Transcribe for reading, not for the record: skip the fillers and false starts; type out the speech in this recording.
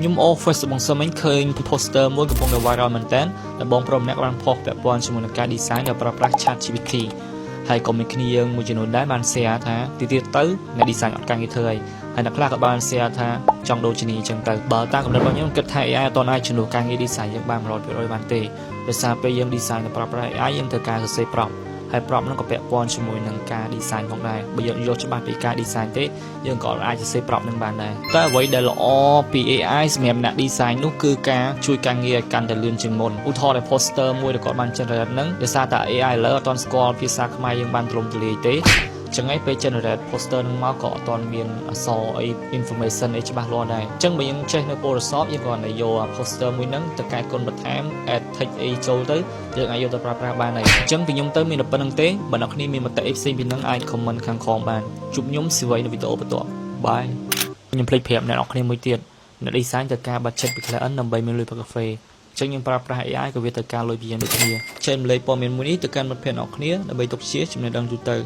ខ្ញុំ Office បងសឹមឃើញ poster មួយកំពុងតែ viral មែនតើដែលបងប្រុសម្នាក់បានផុសពាក់ព័ន្ធជាមួយនឹងការ design ដែលប្រើប្រាស់ ChatGPT ហើយក៏មានគ្នាយើងមួយចំនួនដែរបាន share ថាទីទៀតទៅអ្នក design អត់ការងារធ្វើហើយអ្នកខ្លះក៏បាន share ថាចង់ដូចជានេះអញ្ចឹងទៅបើតាមកំណត់របស់ខ្ញុំគិតថា AI អត់អាចជំនួសការងារ design យើងបាន 100% បានទេដោយសារពេលយើង design ទៅប្រើប្រាស់ AI យើងត្រូវការសរសេរ prompt ហើយ prompt ហ្នឹងក៏ពាក់ព័ន្ធជាមួយនឹងការ design ផងដែរបើយើងយកច្បាស់ពីការ design ទេយើងក៏អាចសរសេរ prompt នឹងបានដែរតែអ្វីដែលល្អពី AI សម្រាប់អ្នក design នោះគឺការជួយការងារឲ្យកាន់តែលឿនជាងមុនឧទាហរណ៍តែ poster មួយដែលគាត់បាន generate ហ្នឹងដោយសារតែ AI ឥឡូវអត់ទាន់ស្គាល់ភាសាខ្មែរយើងបានទូលំទូលាយទេចឹងហើយពេល generate poster នឹងមកក៏អត់ទាន់មានអក្សរអី information អីច្បាស់លាស់ដែរចឹងបើយើងចេះនៅ Photoshop យើងគ្រាន់តែយក poster មួយហ្នឹងទៅកែគុណបន្ថែម add text អីចូលទៅយើងអាចយកទៅប្រើប្រាស់បានហើយអញ្ចឹងពីខ្ញុំទៅមានតែប៉ុណ្្នឹងទេបើអ្នកគ្នាមានមតិអីផ្សេងពីហ្នឹងអាច comment ខាងក្រោមបានជួបខ្ញុំស៊ីវ័យនៅវីដេអូបន្ទាប់បាយខ្ញុំភ្លេចប្រាប់អ្នកនរគ្នាមួយទៀតអ្នក design ត្រូវការ budget ពី client ដើម្បីមានលុយផឹកកាហ្វេចឹងយើងប្រើប្រាស់ AI ក៏វាត្រូវការលុយពីយើងដូចគ្នាចែករំលែកព័ត៌មានមួយនេះទៅកាន់មិត្តភ័ក្តិអ្នកគ្នាដើម្បីទុកជាចំណេះដឹងទូទៅ